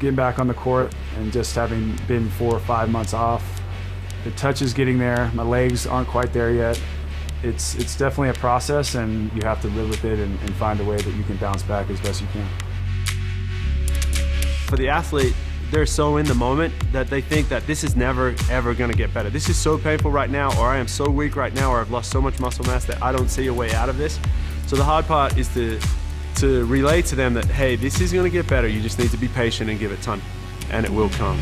getting back on the court and just having been 4 or 5 months off, the touch is getting there. My legs aren't quite there yet. It's definitely a process, and you have to live with it and find a way that you can bounce back as best you can. For the athlete, they're so in the moment that they think that this is never, ever gonna get better. This is so painful right now, or I am so weak right now, or I've lost so much muscle mass that I don't see a way out of this. So the hard part is to relay to them that, hey, this is gonna get better. You just need to be patient and give it time, and it will come.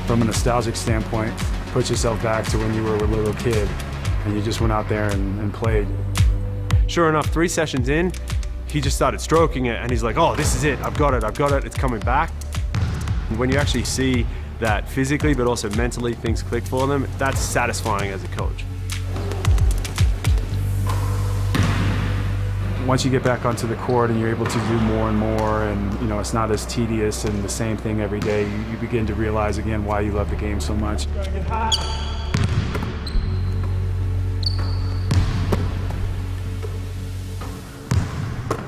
From a nostalgic standpoint, put yourself back to when you were a little kid and you just went out there and played. Sure enough, 3 sessions in, he just started stroking it and he's like, oh, this is it, I've got it, it's coming back. And when you actually see that physically but also mentally things click for them, that's satisfying as a coach. Once you get back onto the court and you're able to do more and more, and it's not as tedious and the same thing every day, you begin to realize again why you love the game so much.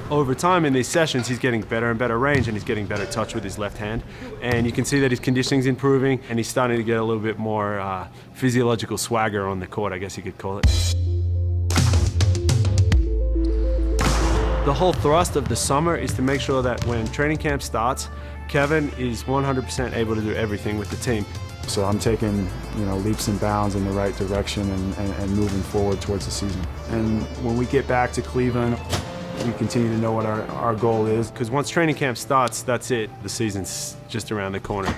Over time in these sessions, he's getting better and better range, and he's getting better touch with his left hand. And you can see that his conditioning's improving, and he's starting to get a little bit more physiological swagger on the court, I guess you could call it. The whole thrust of the summer is to make sure that when training camp starts, Kevin is 100% able to do everything with the team. So I'm taking leaps and bounds in the right direction and moving forward towards the season. And when we get back to Cleveland, we continue to know what our goal is. Because once training camp starts, that's it. The season's just around the corner.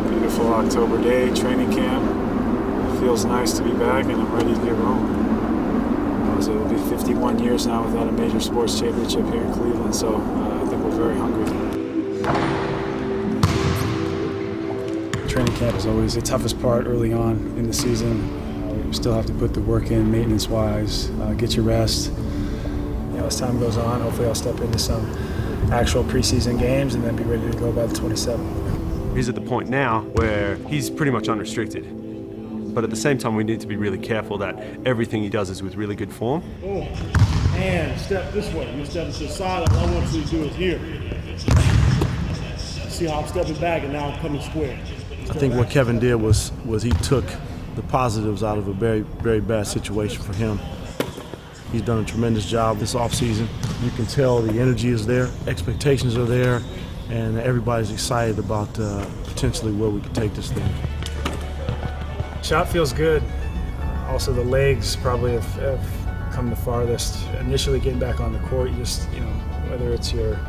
Beautiful October day, training camp. Feels nice to be back, and I'm ready to get rolling. So it'll be 51 years now without a major sports championship here in Cleveland, so I think we're very hungry. Training camp is always the toughest part early on in the season. You still have to put the work in maintenance-wise, get your rest. As time goes on, hopefully I'll step into some actual preseason games and then be ready to go by the 27th. He's at the point now where he's pretty much unrestricted. But at the same time, we need to be really careful that everything he does is with really good form. Oh, and step this way. You step to the side. All I want you to do is here. See how I'm stepping back and now I'm coming square. I think what Kevin did was he took the positives out of a very, very bad situation for him. He's done a tremendous job this offseason. You can tell the energy is there, expectations are there, and everybody's excited about potentially where we can take this thing. Shot feels good. Also, the legs probably have come the farthest. Initially, getting back on the court, you just, whether it's your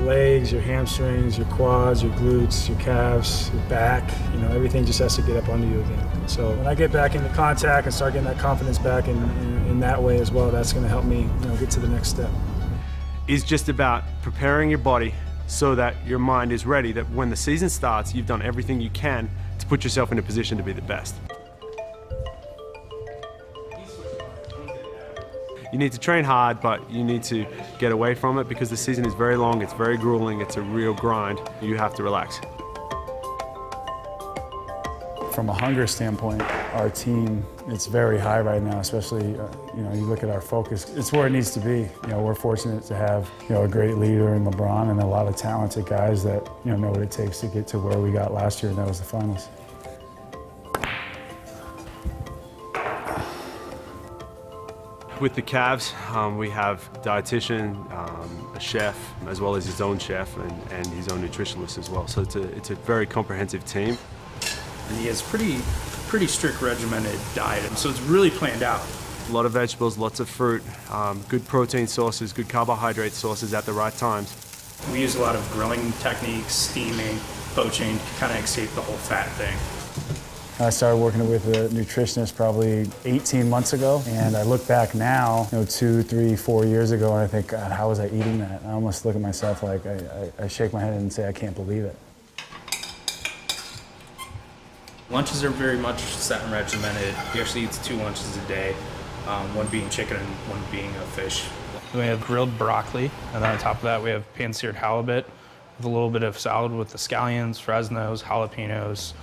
legs, your hamstrings, your quads, your glutes, your calves, your back, everything just has to get up under you again. So when I get back into contact and start getting that confidence back in that way as well, that's going to help me, get to the next step. It's just about preparing your body so that your mind is ready, that when the season starts, you've done everything you can to put yourself in a position to be the best. You need to train hard, but you need to get away from it because the season is very long, it's very grueling, it's a real grind. You have to relax. From a hunger standpoint, our team, it's very high right now, especially, you look at our focus. It's where it needs to be. We're fortunate to have, a great leader in LeBron and a lot of talented guys that, know what it takes to get to where we got last year, and that was the finals. With the Cavs, we have a dietitian, a chef, as well as his own chef and his own nutritionist as well. So it's a very comprehensive team. And he has pretty strict regimented diet, so it's really planned out. A lot of vegetables, lots of fruit, good protein sources, good carbohydrate sources at the right times. We use a lot of grilling techniques, steaming, poaching, to kind of escape the whole fat thing. I started working with a nutritionist probably 18 months ago, and I look back now, 2, 3, 4 years ago, and I think, God, how was I eating that? I almost look at myself like I shake my head and say, I can't believe it. Lunches are very much set and regimented. He actually eats 2 lunches a day, one being chicken and one being a fish. We have grilled broccoli, and then on top of that we have pan-seared halibut with a little bit of salad with the scallions, Fresnos, jalapenos.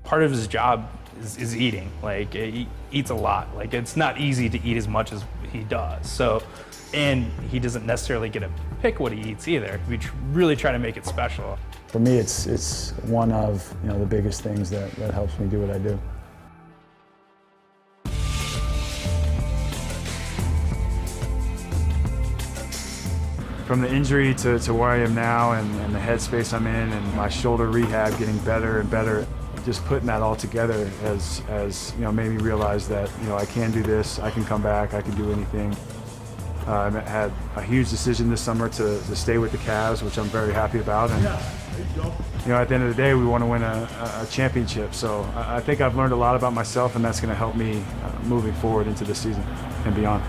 Part of his job is eating. Like, he eats a lot. Like, it's not easy to eat as much as he does. So, and he doesn't necessarily get to pick what he eats either. We really try to make it special. For me, it's one of the biggest things that helps me do what I do. From the injury to where I am now and the headspace I'm in and my shoulder rehab getting better and better, just putting that all together has made me realize that I can do this, I can come back, I can do anything. I had a huge decision this summer to stay with the Cavs, which I'm very happy about. And at the end of the day, we want to win a championship. So I think I've learned a lot about myself, and that's going to help me moving forward into this season and beyond.